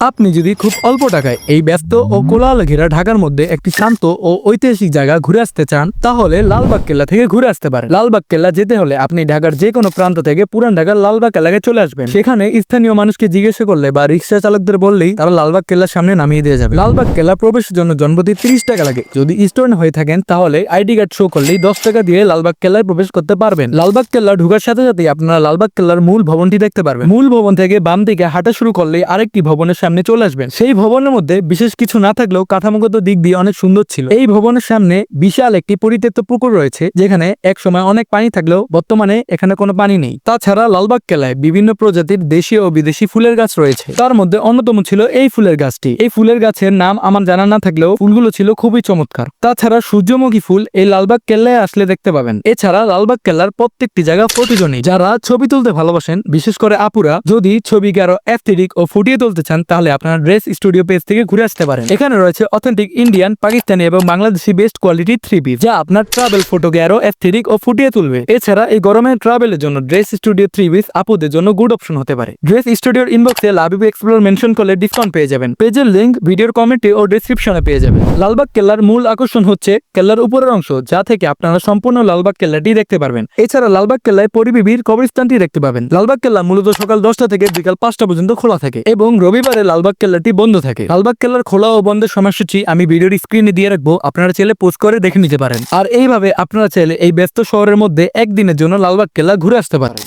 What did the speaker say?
আপনি যদি খুব অল্প টাকায় এই ব্যস্ত ও কোলাহল ঘেরা ঢাকার মধ্যে একটি শান্ত ও ঐতিহাসিক জায়গা ঘুরে আসতে চান, তাহলে লালবাগ কেল্লা থেকে ঘুরে আসতে পারেন। লালবাগ কেল্লা যেতে হলে আপনি ঢাকার যে কোনো প্রান্ত থেকে পুরান ঢাকার লালবাগ এলাকায় চলে আসবেন। সেখানে স্থানীয় মানুষকে জিজ্ঞাসা করলে বা রিক্সা চালকদের বললেই তারা লালবাগ কেল্লার সামনে নামিয়ে দিয়ে যাবে। লালবাগ কেল্লা প্রবেশের জন্য জনপ্রতি 30 টাকা লাগে। যদি স্টুডেন্ট হয়ে থাকেন তাহলে আইডি কার্ড শো করলেই 10 টাকা দিয়ে লালবাগ কেল্লায় প্রবেশ করতে পারবেন। লালবাগ কেল্লা ঢোকার সাথে সাথেই আপনারা লালবাগ কেল্লার মূল ভবনটি দেখতে পারবেন। মূল ভবন থেকে বাম দিকে হাঁটা শুরু করলেই আরেকটি ভবনের সামনে চলে আসবেন। সেই ভবনের মধ্যে বিশেষ কিছু না থাকলেও কাঠামোগত দিক দিয়ে অনেক সুন্দর ছিল। এই ভবনের সামনে বিশাল একটি পরিত্যক্ত পুকুর রয়েছে, যেখানে এক সময় অনেক পানি থাকলেও বর্তমানে এখানে কোনো পানি নেই। তাছাড়া লালবাগ কেল্লায় বিভিন্ন প্রজাতির দেশীয় ও বিদেশি ফুলের গাছ রয়েছে। তার মধ্যে অন্যতম ছিল এই ফুলের গাছটি। এই ফুলের গাছের নাম আমার জানা না থাকলেও ফুলগুলো ছিল খুবই চমৎকার। তাছাড়া সূর্যমুখী ফুল এই লালবাগ কেল্লায় আসলে দেখতে পাবেন। এছাড়া লালবাগ কেল্লার প্রত্যেকটি জায়গা প্রতিজনই যারা ছবি তুলতে ভালোবাসেন, বিশেষ করে আপুরা, যদি ছবিকে আরো অ্যাস্থেটিক ও ফুটিয়ে তুলতে চান তাহলে আপনারা ড্রেস স্টুডিও পেজ থেকে ঘুরে আসতে পারেন। এখানে রয়েছে অথেন্টিক ইন্ডিয়ান, পাকিস্তানি এবং বাংলাদেশি বেস্ট কোয়ালিটি 3 পিস, যা আপনার ট্রাভেল ফটোকে আরো অ্যাস্থেটিক ও ফুটিয়ে তুলবে। এছাড়া এই গরমে ট্রাভেলের জন্য ড্রেস স্টুডিও 3 পিস আপুদের জন্য গুড অপশন হতে পারে। ড্রেস স্টুডিওর ইনবক্সে লাভিব এক্সপ্লোর মেনশন করলে ডিসকাউন্ট পেয়ে যাবেন। পেজের লিংক ভিডিওর কমেন্টে ও ডেসক্রিপশনে পেয়ে যাবেন। লালবাগ কেল্লার মূল আকর্ষণ হচ্ছে কেল্লার উপরের অংশ, যা থেকে আপনারা সম্পূর্ণ লালবাগ কেল্লাটি দেখতে পারবেন। এছাড়া লালবাগ কেল্লায় পরিবিবির কবরস্থানটি দেখতে পাবেন। লালবাগ কেল্লা মূলত সকাল 10টা থেকে বিকাল 5টা পর্যন্ত খোলা থাকে এবং রবিবারে লালবাগ কেল্লাটি বন্ধ থাকে। লালবাগ কেল্লার খোলা ও বন্ধের সময়সূচি আমি ভিডিওর স্ক্রিনে দিয়ে রাখবো, আপনারা চাইলে পোস্ট করে দেখে নিতে পারেন। আর এইভাবে আপনারা চাইলে এই ব্যস্ত শহরের মধ্যে একদিনের জন্য লালবাগ কেল্লা ঘুরে আসতে পারেন।